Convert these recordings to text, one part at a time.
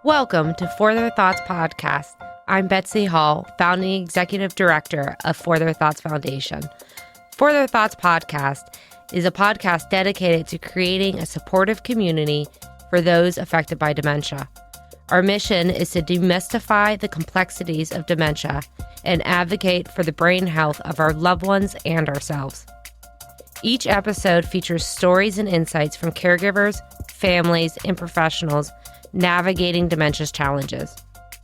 Welcome to For Their Thoughts podcast. I'm Betsy Hall, founding executive director of For Their Thoughts Foundation. For Their Thoughts podcast is a podcast dedicated to creating a supportive community for those affected by dementia. Our mission is to demystify the complexities of dementia and advocate for the brain health of our loved ones and ourselves. Each episode features stories and insights from caregivers, families, and professionals navigating dementia's challenges.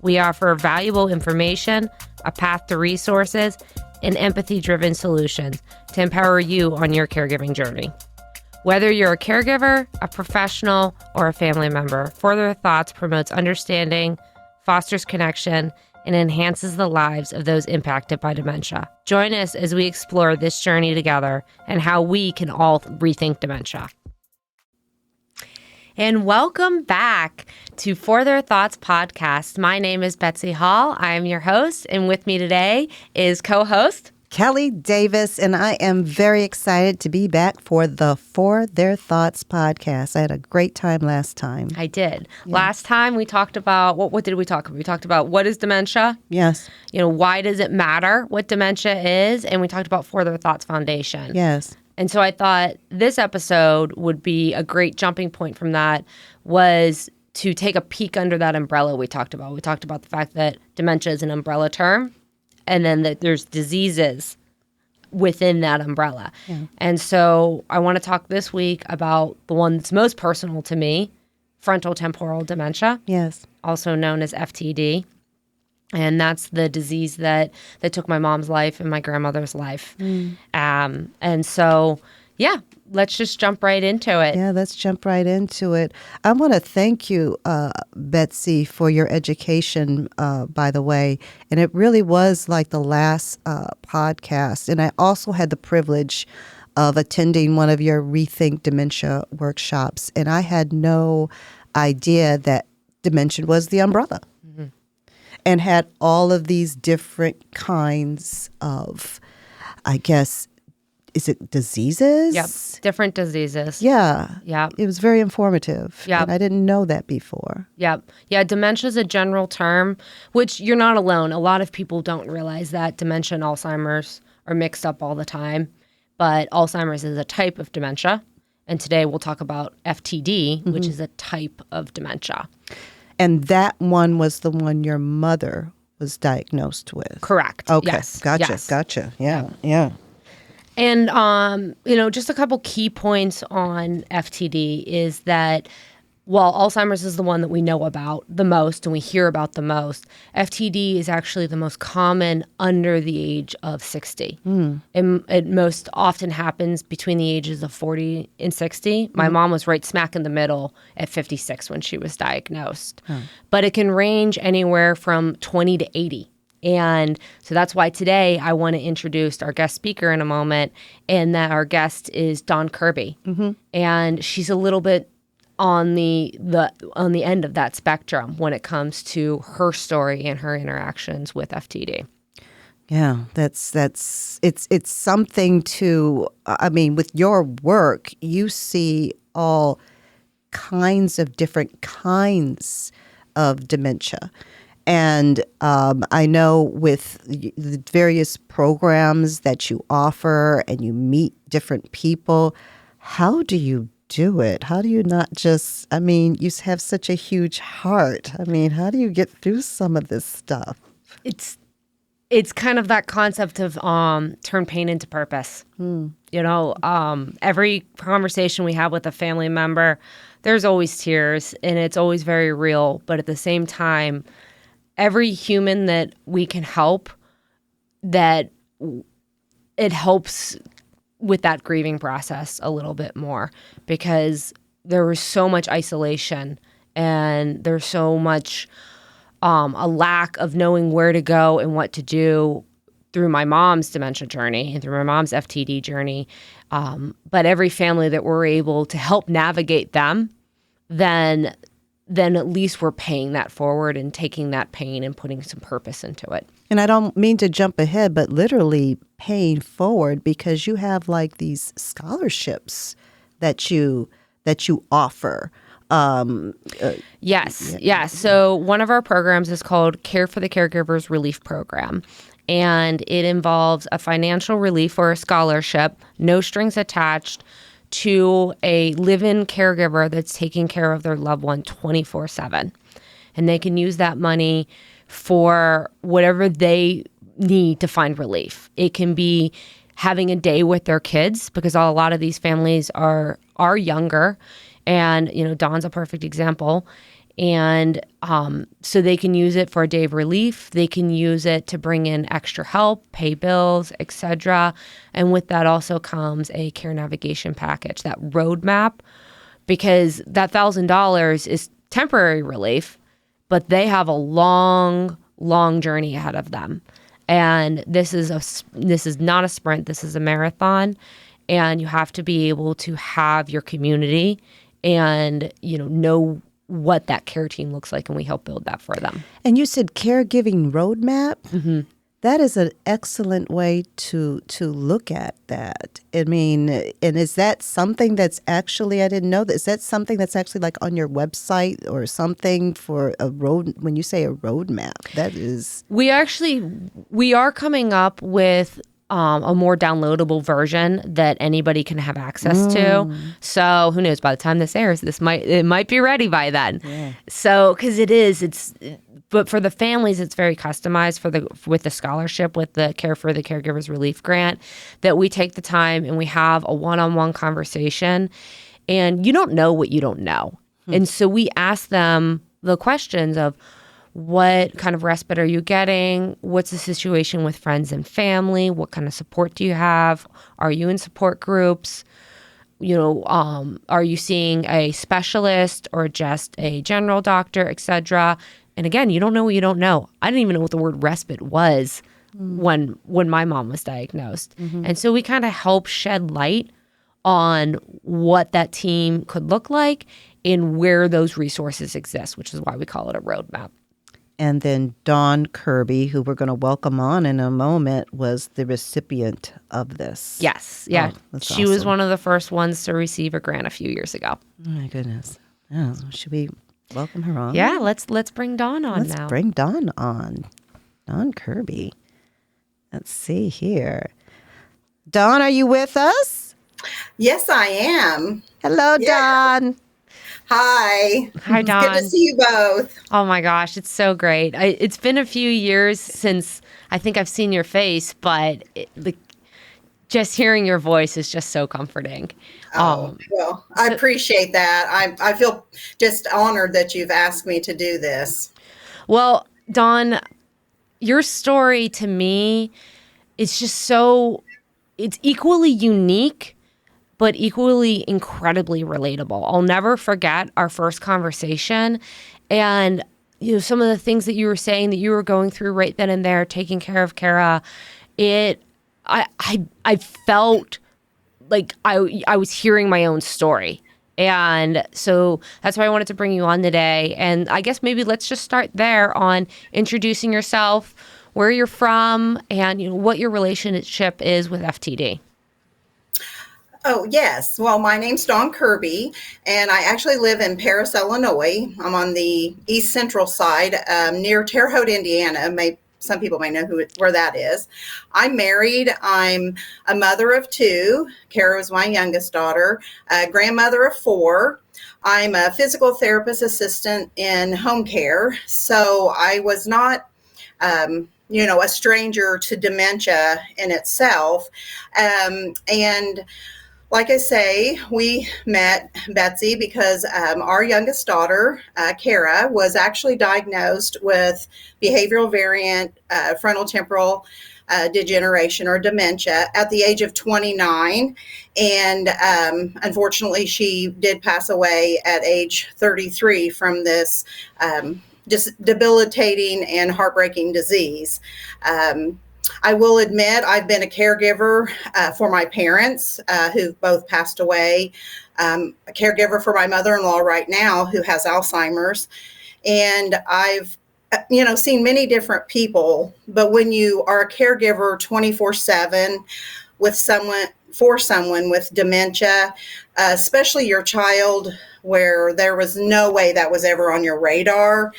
We offer valuable information, a path to resources, and empathy-driven solutions to empower you on your caregiving journey. Whether you're a caregiver, a professional, or a family member, For Their Thoughts promotes understanding, fosters connection, and enhances the lives of those impacted by dementia. Join us as we explore this journey together and how we can all rethink dementia. And welcome back to For Their Thoughts podcast. My name is Betsy Hall. I am your host, and with me today is co-host Kelly Davis, and I am very excited to be back for the For Their Thoughts podcast. I had a great time last time. I did. Yeah. Last time we talked about, what did we talk about? We talked about what is dementia? Yes. Why does it matter what dementia is? And we talked about For Their Thoughts Foundation. Yes. And so I thought this episode would be a great jumping point from that, was to take a peek under that umbrella we talked about. We talked about the fact that dementia is an umbrella term, and then that there's diseases within that umbrella. Yeah. And so I want to talk this week about the one that's most personal to me, frontotemporal dementia. Yes. Also known as FTD. And that's the disease that took my mom's life and my grandmother's life. And so, yeah, let's just jump right into it. Yeah, let's jump right into it. I want to thank you, Betsy, for your education, by the way. And it really was like the last podcast. And I also had the privilege of attending one of your Rethink Dementia workshops. And I had no idea that dementia was the umbrella. And had all of these different kinds of, I guess, is it diseases? Yep, different diseases. Yeah. Yeah. It was very informative. Yeah. I didn't know that before. Yep. Yeah, dementia is a general term, which you're not alone. A lot of people don't realize that dementia and Alzheimer's are mixed up all the time. But Alzheimer's is a type of dementia. And today we'll talk about FTD, which is a type of dementia. And that one was the one your mother was diagnosed with. Correct. Okay. Yes. Gotcha. Yes. Gotcha. Yeah. And, just a couple key points on FTD is that while Alzheimer's is the one that we know about the most and we hear about the most, FTD is actually the most common under the age of 60. It most often happens between the ages of 40 and 60. My mom was right smack in the middle at 56 when she was diagnosed. But it can range anywhere from 20 to 80. And so that's why today I want to introduce our guest speaker in a moment, and that our guest is Dawn Kirby. And she's a little bit on the end of that spectrum when it comes to her story and her interactions with FTD. Yeah, it's something to, with your work, you see all kinds of different kinds of dementia. And I know with the various programs that you offer and you meet different people, how do you do it? How do you not just, you have such a huge heart. How do you get through some of this stuff? It's kind of that concept of turn pain into purpose. Every conversation we have with a family member, there's always tears and it's always very real. But at the same time, every human that we can help, that it helps with that grieving process a little bit more, because there was so much isolation and there's so much a lack of knowing where to go and what to do through my mom's dementia journey and through my mom's FTD journey. But every family that we're able to help navigate them, then at least we're paying that forward and taking that pain and putting some purpose into it. And I don't mean to jump ahead, but literally paying forward, because you have like these scholarships that you offer Yes. Yeah. So one of our programs is called Care for the Caregivers Relief Program. And it involves a financial relief or a scholarship, no strings attached, to a live-in caregiver that's taking care of their loved one 24/7. And they can use that money for whatever they need to find relief. It can be having a day with their kids, because a lot of these families are younger, and Dawn's a perfect example. And so they can use it for a day of relief. They can use it to bring in extra help, pay bills, etc. And with that also comes a care navigation package, that roadmap, because that $1,000 is temporary relief, but they have a long, long journey ahead of them. And this is not a sprint. This is a marathon, and you have to be able to have your community and know what that care team looks like, and we help build that for them. And you said caregiving roadmap. Mm-hmm. That is an excellent way to look at that. I mean, and is that something that's actually, I didn't know that, is that something that's actually like on your website or something for a road, when you say a roadmap, that is... We are coming up with a more downloadable version that anybody can have access to. So who knows, by the time this airs, it might be ready by then. Yeah. So, because but for the families, it's very customized with the scholarship, with the Care for the Caregivers Relief Grant, that we take the time and we have a one-on-one conversation. And you don't know what you don't know. And so we ask them the questions of, what kind of respite are you getting? What's the situation with friends and family? What kind of support do you have? Are you in support groups? Are you seeing a specialist or just a general doctor, etc.? And again, you don't know what you don't know. I didn't even know what the word respite was when my mom was diagnosed. And so we kind of help shed light on what that team could look like and where those resources exist, which is why we call it a roadmap. And then Dawn Kirby, who we're going to welcome on in a moment, was the recipient of this. Yes. Yeah. Oh, she was one of the first ones to receive a grant a few years ago. Oh, my goodness. Oh, should we welcome her on? Yeah, let's bring Dawn on now. Let's bring Dawn on. Dawn Kirby. Let's see here. Dawn, are you with us? Yes, I am. Hello, Yeah. Dawn. Hi. Hi, Dawn. Good to see you both. Oh my gosh, it's so great. It's been a few years since I think I've seen your face, but just hearing your voice is just so comforting. Well, I appreciate that. I feel just honored that you've asked me to do this. Well, Dawn, your story to me is just it's equally unique, but equally incredibly relatable. I'll never forget our first conversation, and some of the things that you were saying that you were going through right then and there, taking care of Kara. I felt like I was hearing my own story, and so that's why I wanted to bring you on today. And I guess maybe let's just start there on introducing yourself, where you're from, and what your relationship is with FTD. Oh, yes. Well, my name's Dawn Kirby, and I actually live in Paris, Illinois. I'm on the east central side, near Terre Haute, Indiana. Some people may know where that is. I'm married. I'm a mother of two. Kara is my youngest daughter, a grandmother of four. I'm a physical therapist assistant in home care. So I was not, a stranger to dementia in itself. And like I say, we met Betsy because our youngest daughter, Kara, was actually diagnosed with behavioral variant frontotemporal degeneration or dementia at the age of 29. And unfortunately, she did pass away at age 33 from this just debilitating and heartbreaking disease. I will admit I've been a caregiver for my parents who've both passed away, a caregiver for my mother-in-law right now who has Alzheimer's. And I've, seen many different people, but when you are a caregiver 24/7 with someone for someone with dementia, especially your child, where there was no way that was ever on your radar.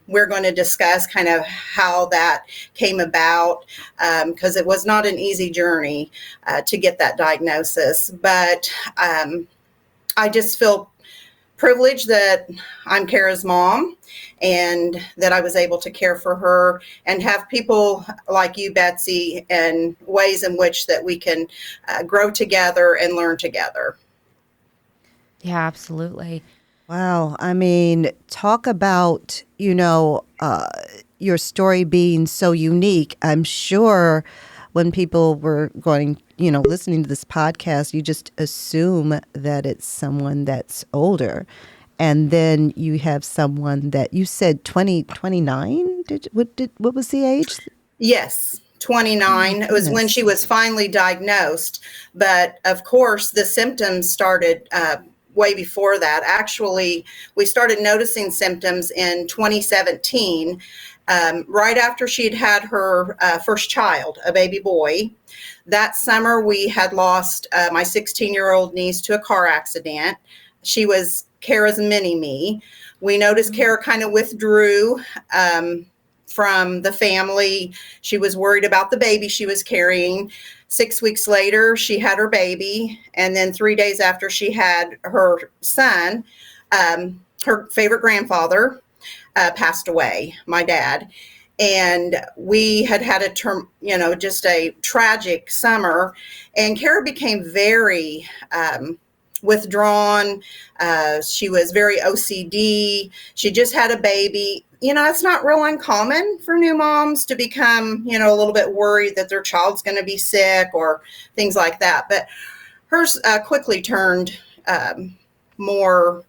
We're going to discuss kind of how that came about, because it was not an easy journey to get that diagnosis. But I just feel privileged that I'm Kara's mom and that I was able to care for her and have people like you, Betsy, and ways in which that we can grow together and learn together. Yeah, absolutely. Wow. I mean, talk about, your story being so unique. I'm sure when people were going, listening to this podcast, you just assume that it's someone that's older. And then you have someone that you said 29. What was the age? Yes, 29. It was when she was finally diagnosed. But of course, the symptoms started way before that. Actually, we started noticing symptoms in 2017, right after she'd had her first child, a baby boy. That summer, we had lost my 16-year-old niece to a car accident. She was Kara's mini-me. We noticed Kara kind of withdrew from the family. She was worried about the baby she was carrying. 6 weeks later, she had her baby. And then 3 days after she had her son, her favorite grandfather passed away, my dad. And we had just a tragic summer. And Kara became very withdrawn. She was very OCD. She just had a baby. It's not real uncommon for new moms to become, a little bit worried that their child's going to be sick or things like that. But hers quickly turned more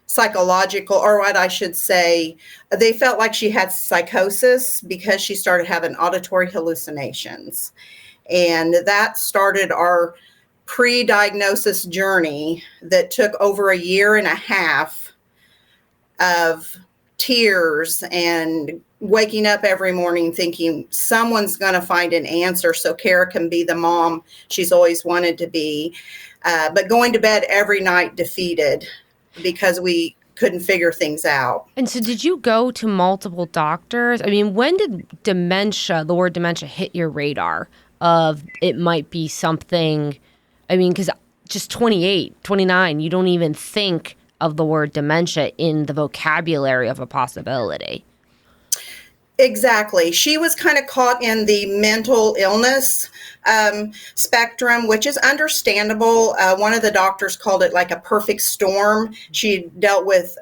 psychological, or what I should say, they felt like she had psychosis because she started having auditory hallucinations. And that started our pre-diagnosis journey that took over 1.5 years of tears and waking up every morning thinking someone's going to find an answer so Kara can be the mom she's always wanted to be, but going to bed every night defeated because we couldn't figure things out. And so did you go to multiple doctors? I mean, when did the word dementia hit your radar of it might be something? I mean, because just 28, 29, you don't even think of the word dementia in the vocabulary of a possibility. Exactly. She was kind of caught in the mental illness spectrum, which is understandable. One of the doctors called it like a perfect storm. She dealt with,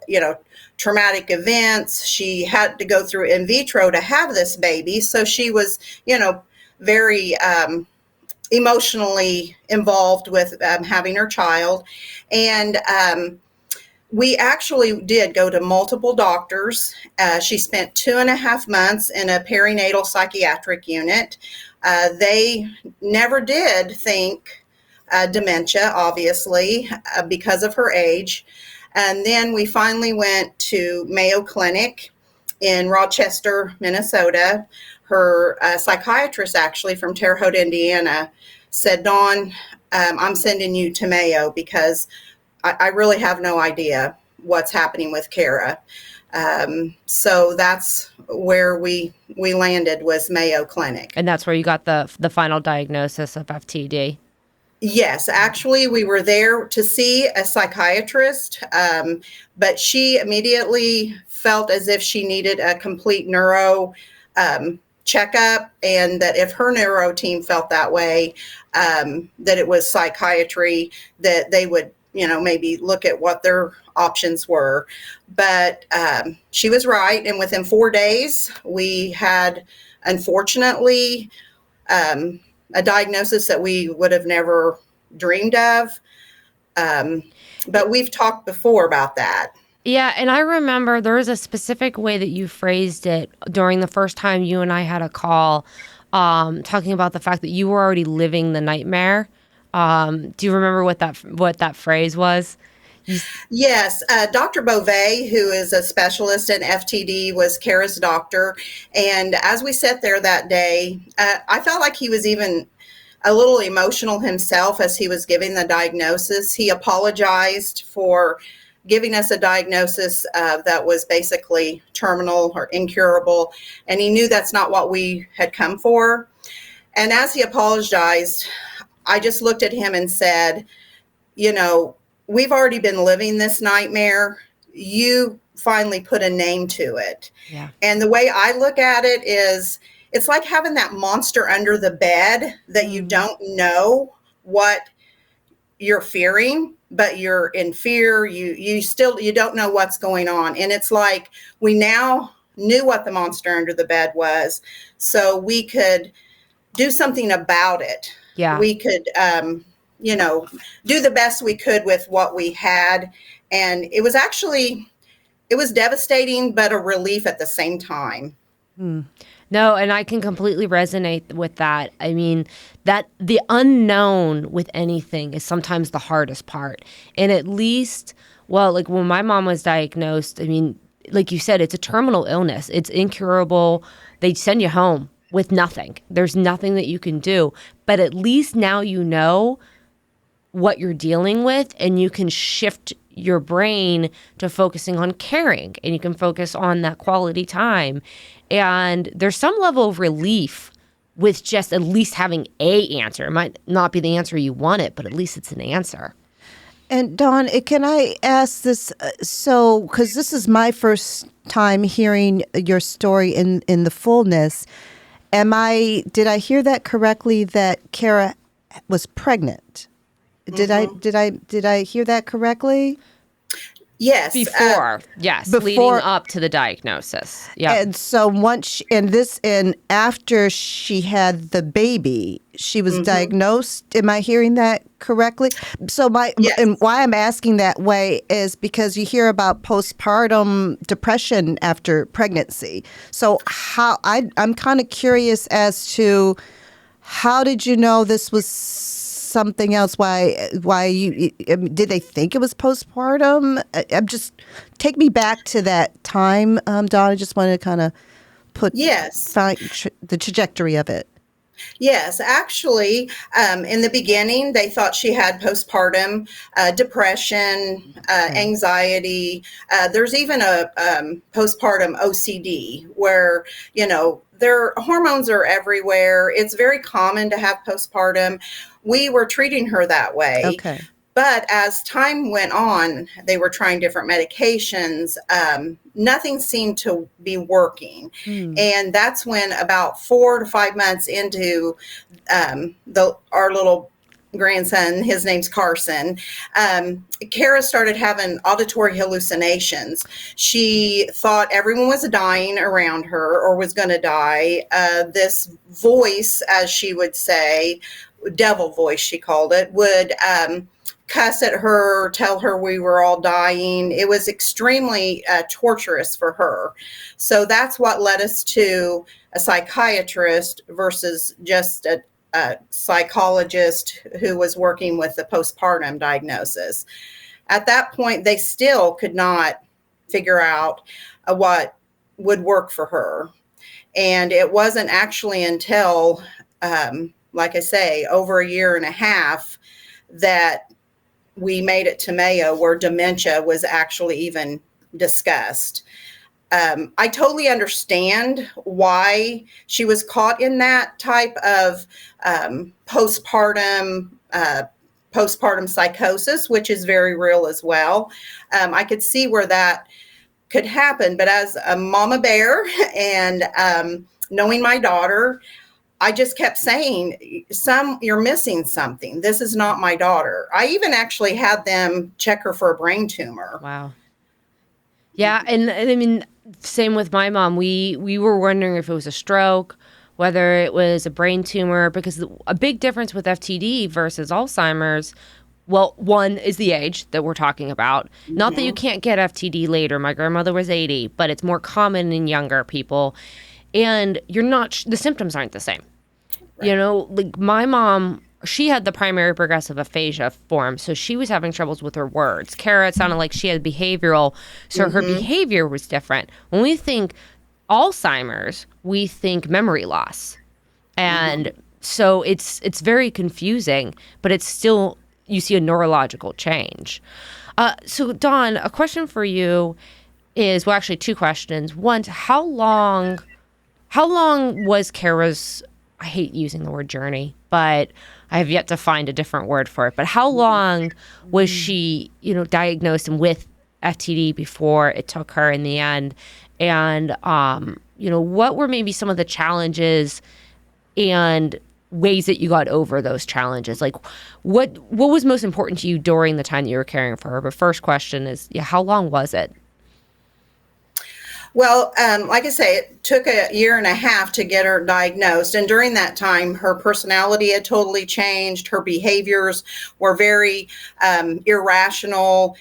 traumatic events. She had to go through in vitro to have this baby. So she was, very emotionally involved with having her child. And we actually did go to multiple doctors. She spent 2.5 months in a perinatal psychiatric unit. They never did think dementia, obviously, because of her age. And then we finally went to Mayo Clinic in Rochester, Minnesota. Her psychiatrist, actually from Terre Haute, Indiana, said, Dawn, I'm sending you to Mayo because I really have no idea what's happening with Kara. So that's where we landed, was Mayo Clinic. And that's where you got the final diagnosis of FTD. Yes, actually, we were there to see a psychiatrist, but she immediately felt as if she needed a complete neuro checkup, and that if her neuro team felt that way, that it was psychiatry, that they would maybe look at what their options were. But she was right. And within 4 days, we had, unfortunately, a diagnosis that we would have never dreamed of. But we've talked before about that. Yeah, and I remember there was a specific way that you phrased it during the first time you and I had a call, talking about the fact that you were already living the nightmare. Do you remember what that phrase was? Yes, Dr. Beauvais, who is a specialist in FTD, was Kara's doctor. And as we sat there that day, I felt like he was even a little emotional himself as he was giving the diagnosis. He apologized for giving us a diagnosis that was basically terminal or incurable, and he knew that's not what we had come for. And as he apologized, I just looked at him and said, you know, we've already been living this nightmare. You finally put a name to it. Yeah. And the way I look at it is, it's like having that monster under the bed that you don't know what you're fearing, but you're in fear. You don't know what's going on. And it's like, we now knew what the monster under the bed was, so we could do something about it. Yeah. We could, do the best we could with what we had. And it was devastating, but a relief at the same time. No, and I can completely resonate with that. I mean, that the unknown with anything is sometimes the hardest part. And at least, well, like when my mom was diagnosed, I mean, like you said, it's a terminal illness. It's incurable. They send you home with nothing. There's nothing that you can do. But at least now you know what you're dealing with, and you can shift your brain to focusing on caring, and you can focus on that quality time. And there's some level of relief with just at least having a answer. It might not be the answer you wanted, but at least it's an answer. And Dawn, can I ask this? Because this is my first time hearing your story in the fullness. Did I hear that correctly? That Kara was pregnant? Did I hear that correctly? Yes. Before, leading up to the diagnosis. Yeah. And so after she had the baby, she was diagnosed. Am I hearing that correctly? So and why I'm asking that way is because you hear about postpartum depression after pregnancy. So I'm kind of curious as to how did you know this was something else? Why you did they think it was postpartum? I'm just take me back to that time, Dawn. I just wanted to kind of find the trajectory of it. Yes, actually, in the beginning, they thought she had postpartum depression, anxiety. There's even a postpartum OCD where, their hormones are everywhere. It's very common to have postpartum. We were treating her that way. Okay. But as time went on, they were trying different medications. Nothing seemed to be working. And that's when about 4 to 5 months into our little grandson, his name's Carson, Kara started having auditory hallucinations. She thought everyone was dying around her or was going to die. This voice, as she would say, devil voice, she called it, would cuss at her, tell her we were all dying. It was extremely torturous for her. So that's what led us to a psychiatrist versus just a psychologist who was working with the postpartum diagnosis. At that point, they still could not figure out what would work for her. And it wasn't actually until, like I say, over a year and a half that we made it to Mayo where dementia was actually even discussed. I totally understand why she was caught in that type of postpartum psychosis, which is very real as well. I could see where that could happen, but as a mama bear and knowing my daughter, I just kept saying, you're missing something. This is not my daughter. I even actually had them check her for a brain tumor. Wow. Yeah, and I mean, same with my mom. We were wondering if it was a stroke, whether it was a brain tumor, because a big difference with FTD versus Alzheimer's, well, one is the age that we're talking about. Not that you can't get FTD later. My grandmother was 80, but it's more common in younger people. And the symptoms aren't the same. Right. Like my mom, she had the primary progressive aphasia form, so she was having troubles with her words. Kara, it sounded like she had behavioral, so her behavior was different. When we think Alzheimer's, we think memory loss. And So it's very confusing, but it's still, you see a neurological change. So Dawn, a question for you is, well, actually two questions. One, how long was Kara's, I hate using the word journey, but I have yet to find a different word for it, but how long was she, diagnosed and with FTD before it took her in the end? And, what were maybe some of the challenges and ways that you got over those challenges? Like what was most important to you during the time that you were caring for her? But first question is, how long was it? Well, like I say, it took a year and a half to get her diagnosed. And during that time, her personality had totally changed. Her behaviors were very irrational.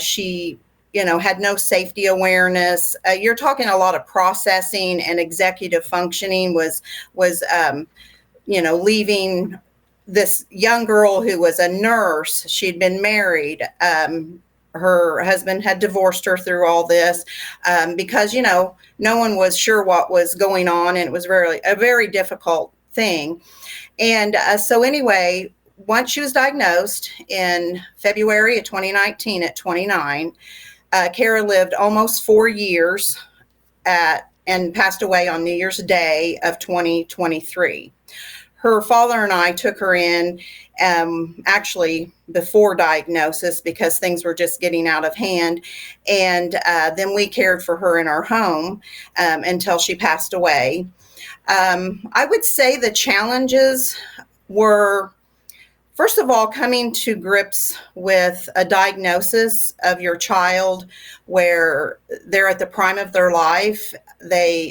She, had no safety awareness. You're talking a lot of processing, and executive functioning was leaving this young girl who was a nurse. She'd been married. Her husband had divorced her through all this because, no one was sure what was going on. And it was a very difficult thing. And so anyway, once she was diagnosed in February of 2019 at 29, Kara lived almost 4 years and passed away on New Year's Day of 2023. Her father and I took her in actually before diagnosis because things were just getting out of hand. And then we cared for her in our home until she passed away. I would say the challenges were, first of all, coming to grips with a diagnosis of your child where they're at the prime of their life.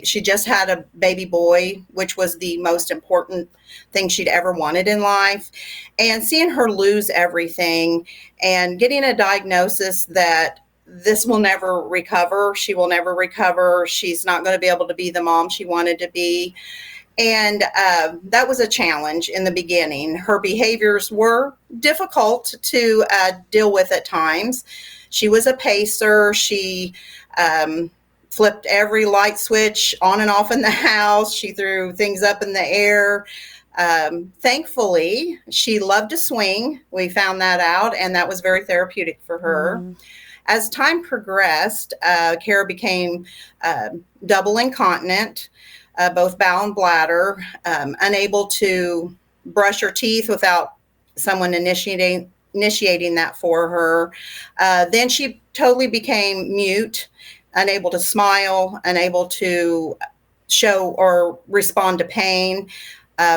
She just had a baby boy, which was the most important thing she'd ever wanted in life. And seeing her lose everything and getting a diagnosis that this will never recover. She will never recover. She's not going to be able to be the mom she wanted to be. And that was a challenge in the beginning. Her behaviors were difficult to deal with at times. She was a pacer. She flipped every light switch on and off in the house. She threw things up in the air. Thankfully, she loved to swing. We found that out, and that was very therapeutic for her. As time progressed, Kara became double incontinent, both bowel and bladder, unable to brush her teeth without someone initiating that for her. Then she totally became mute, unable to smile, unable to show or respond to pain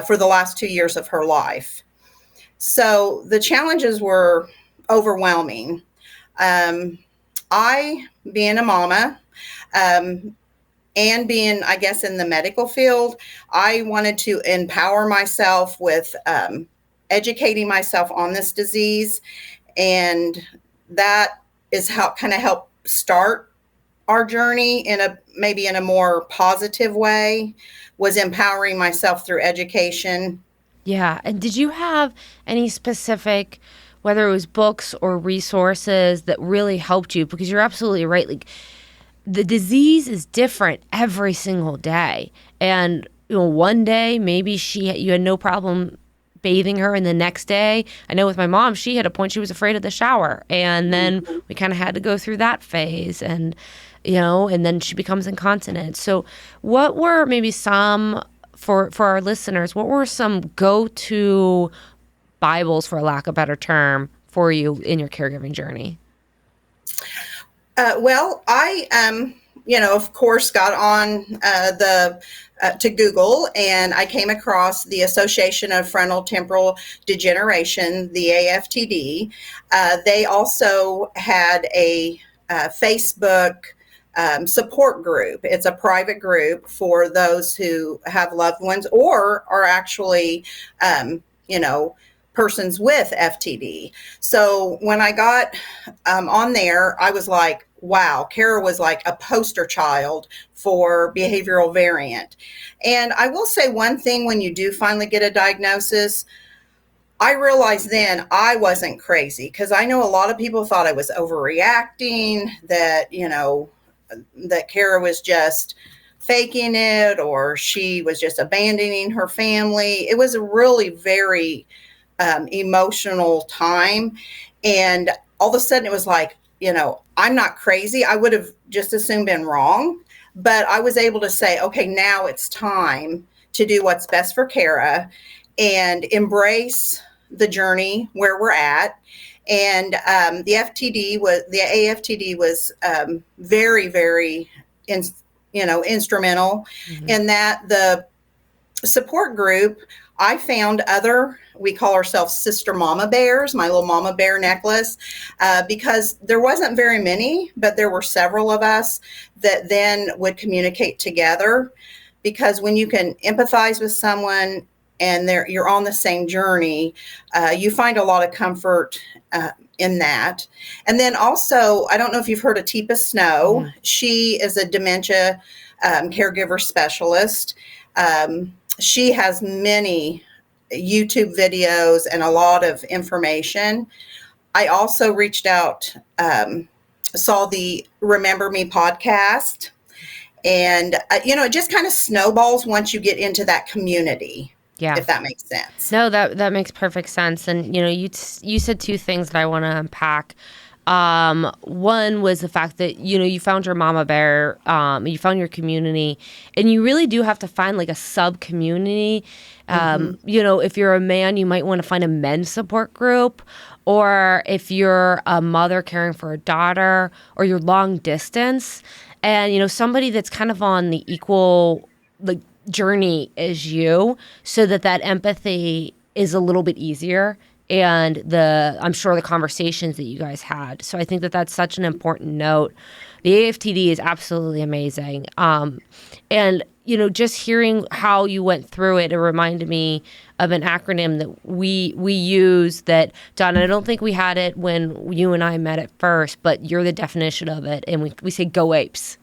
for the last 2 years of her life. So the challenges were overwhelming. I, being a mama, and being, I guess, in the medical field, I wanted to empower myself with educating myself on this disease. And that is how kind of helped start our journey maybe in a more positive way, was empowering myself through education. Yeah. And did you have any specific, whether it was books or resources, that really helped you? Because you're absolutely right. Like, the disease is different every single day. And, one day maybe you had no problem bathing her, and the next day, I know with my mom, she had a point she was afraid of the shower. And then we kind of had to go through that phase, and, and then she becomes incontinent. So what were maybe some, for our listeners, what were some go-to Bibles, for lack of a better term, for you in your caregiving journey? Well, I, of course, got on to Google, and I came across the Association of Frontotemporal Degeneration, the AFTD. They also had a Facebook support group. It's a private group for those who have loved ones or are actually, persons with FTD. So when I got on there, I was like, wow, Kara was like a poster child for behavioral variant. And I will say one thing, when you do finally get a diagnosis, I realized then I wasn't crazy, because I know a lot of people thought I was overreacting, that, that Kara was just faking it or she was just abandoning her family. It was a really very emotional time. And all of a sudden it was like, I'm not crazy. I would have just as soon been wrong. But I was able to say, okay, now it's time to do what's best for Kara and embrace the journey where we're at. And the AFTD was very, very, instrumental in that. The support group, I found we call ourselves sister mama bears, my little mama bear necklace, because there wasn't very many, but there were several of us that then would communicate together. Because when you can empathize with someone and you're on the same journey, you find a lot of comfort in that. And then also, I don't know if you've heard of Teepa Snow. She is a dementia caregiver specialist. She has many YouTube videos and a lot of information. I also reached out, saw the Remember Me podcast, and it just kind of snowballs once you get into that community. Yeah, if that makes sense. No, that makes perfect sense. And you said two things that I want to unpack. One was the fact that, you found your mama bear, you found your community, and you really do have to find like a sub community. If you're a man, you might want to find a men's support group, or if you're a mother caring for a daughter, or you're long distance, and, somebody that's kind of on the equal journey as you, so that empathy is a little bit easier. And I'm sure the conversations that you guys had. So I think that that's such an important note. The AFTD is absolutely amazing. And, just hearing how you went through it, it reminded me of an acronym that we use that, Dawn, I don't think we had it when you and I met at first, but you're the definition of it. And we say go apes.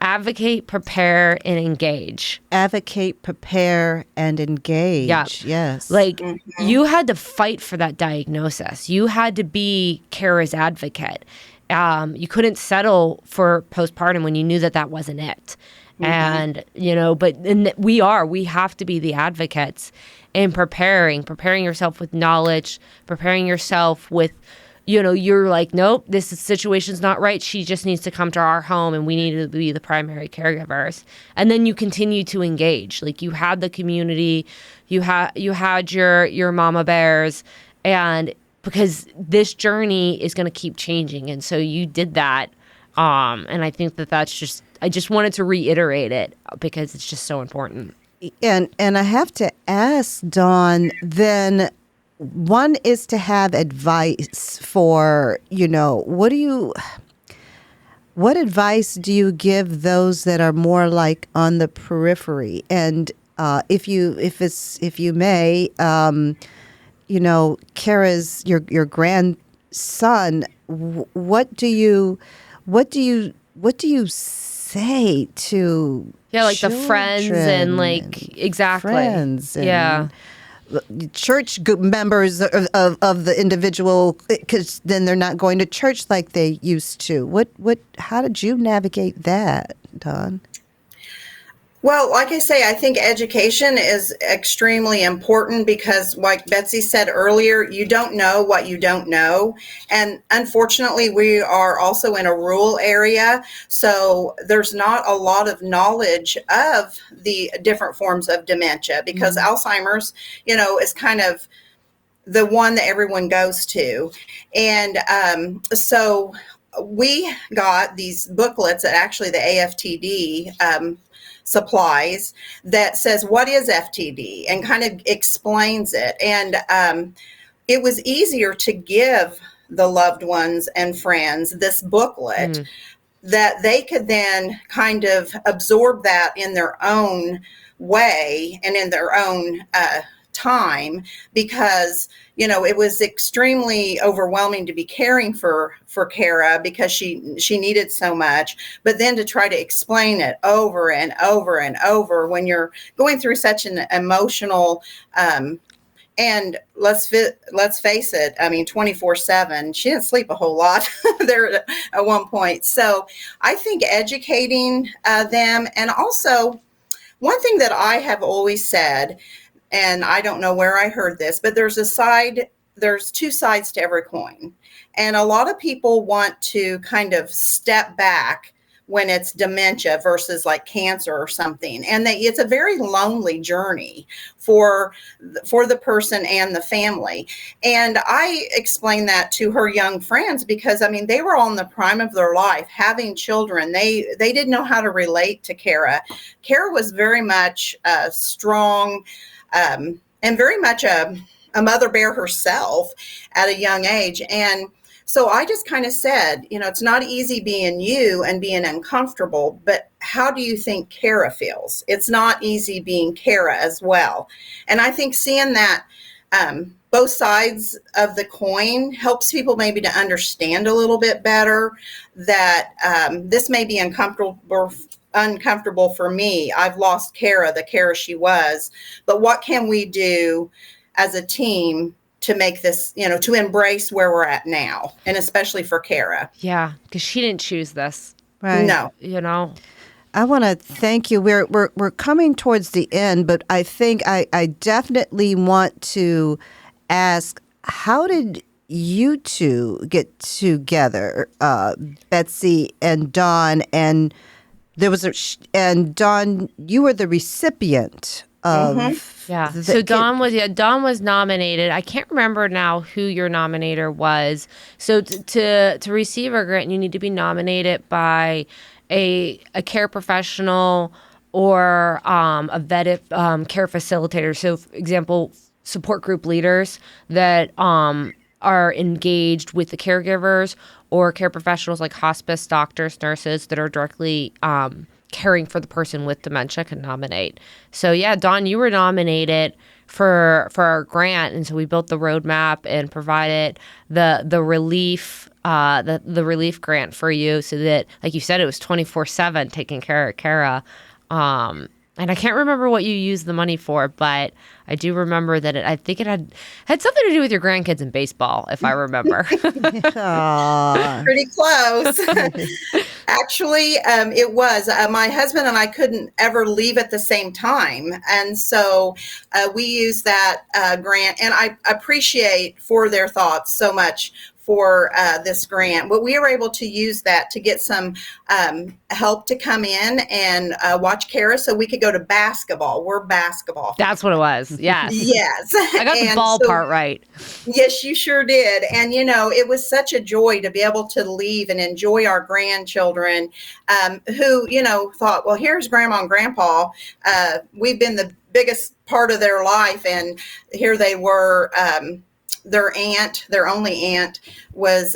Advocate, prepare, and engage. Advocate, prepare, and engage. Yeah. Yes. You had to fight for that diagnosis. You had to be Kara's advocate. You couldn't settle for postpartum when you knew that wasn't it. And, we have to be the advocates in preparing yourself with knowledge, preparing yourself with, you're like, nope, this situation's not right. She just needs to come to our home and we need to be the primary caregivers. And then you continue to engage. Like, you had the community, you had your mama bears, and because this journey is going to keep changing. And so you did that. And I think that's I just wanted to reiterate it because it's just so important. And I have to ask, Dawn, then, one is to have advice for, what advice do you give those that are more like on the periphery? And if you may, Kara's your grandson, what do you say to the friends and exactly friends and church members of the individual, because then they're not going to church like they used to. How did you navigate that, Dawn? Well, like I say, I think education is extremely important because, like Betsy said earlier, you don't know what you don't know. And unfortunately, we are also in a rural area, so there's not a lot of knowledge of the different forms of dementia because Alzheimer's, is kind of the one that everyone goes to. And so we got these booklets that actually the AFTD supplies that says, what is FTD, and kind of explains it. And it was easier to give the loved ones and friends this booklet that they could then kind of absorb that in their own way and in their own time, because it was extremely overwhelming to be caring for Kara because she needed so much, but then to try to explain it over and over and over when you're going through such an emotional And let's face it, I mean, 24/7, she didn't sleep a whole lot there at one point. So I think educating them, and also one thing that I have always said, and I don't know where I heard this, but there's two sides to every coin. And a lot of people want to kind of step back when it's dementia versus like cancer or something. And it's a very lonely journey for the person and the family. And I explained that to her young friends because, I mean, they were all in the prime of their life, having children. They didn't know how to relate to Kara. Kara was very much strong and very much a mother bear herself at a young age. And so I just kind of said, it's not easy being you and being uncomfortable, but how do you think Kara feels? It's not easy being Kara as well. And I think seeing that both sides of the coin helps people maybe to understand a little bit better that this may be uncomfortable for me. I've lost Kara, the Kara she was, but what can we do as a team to make this, to embrace where we're at now, and especially for Kara. Yeah, because she didn't choose this. Right. No. I want to thank you. We're coming towards the end, but I think I definitely want to ask, how did you two get together, Betsy and Dawn? And Dawn, you were the recipient of. Mm-hmm. Yeah. So Dawn was nominated. I can't remember now who your nominator was. So to receive a grant, you need to be nominated by a care professional or a vetted care facilitator. So, for example, support group leaders that are engaged with the caregivers, or care professionals like hospice doctors, nurses that are directly caring for the person with dementia can nominate. So yeah, Dawn, you were nominated for our grant, and so we built the roadmap and provided the relief the relief grant for you, so that, like you said, it was 24/7 taking care of Kara. And I can't remember what you used the money for, but I do remember that I think it had something to do with your grandkids and baseball, if I remember. Pretty close. Actually, it was. My husband and I couldn't ever leave at the same time. And so we used that grant. And I appreciate For Their Thoughts so much for this grant. But we were able to use that to get some help to come in and watch Kara so we could go to basketball. We're basketball. That's what it was. Yes. Yes. I got the ball part right. Yes, you sure did. And, it was such a joy to be able to leave and enjoy our grandchildren who, thought, well, here's Grandma and Grandpa. We've been the biggest part of their life. And here they were. Their only aunt, was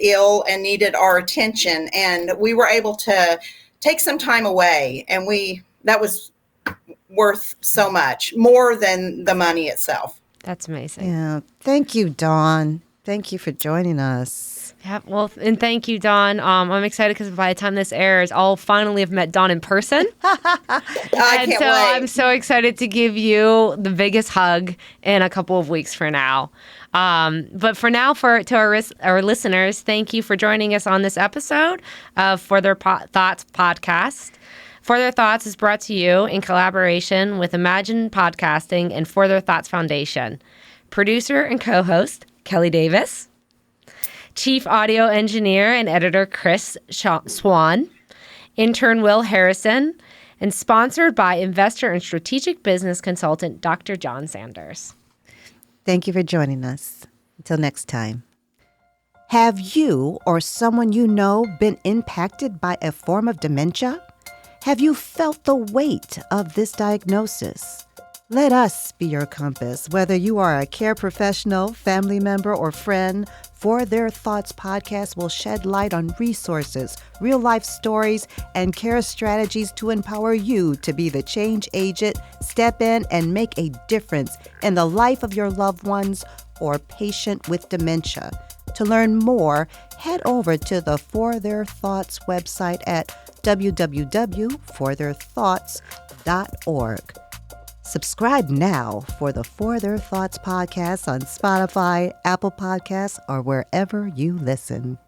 ill and needed our attention, and we were able to take some time away, and that was worth so much more than the money itself. That's amazing. Yeah, thank you, Dawn. Thank you for joining us. Yeah, well, and thank you, Dawn. I'm excited because by the time this airs, I'll finally have met Dawn in person. I can't wait. I'm so excited to give you the biggest hug in a couple of weeks from now. But for now, to our listeners, thank you for joining us on this episode of For Their Thoughts podcast. For Their Thoughts is brought to you in collaboration with Imagine Podcasting and For Their Thoughts Foundation. Producer and co-host, Kelly Davis. Chief Audio Engineer and Editor, Chris Swan. Intern, Will Harrison. And sponsored by Investor and Strategic Business Consultant, Dr. John Sanders. Thank you for joining us. Until next time. Have you or someone you know been impacted by a form of dementia? Have you felt the weight of this diagnosis? Let us be your compass. Whether you are a care professional, family member, or friend, For Their Thoughts podcast will shed light on resources, real-life stories, and care strategies to empower you to be the change agent, step in, and make a difference in the life of your loved ones or patient with dementia. To learn more, head over to the For Their Thoughts website at www.fortheirthoughts.org. Subscribe now for the For Their Thoughts podcast on Spotify, Apple Podcasts, or wherever you listen.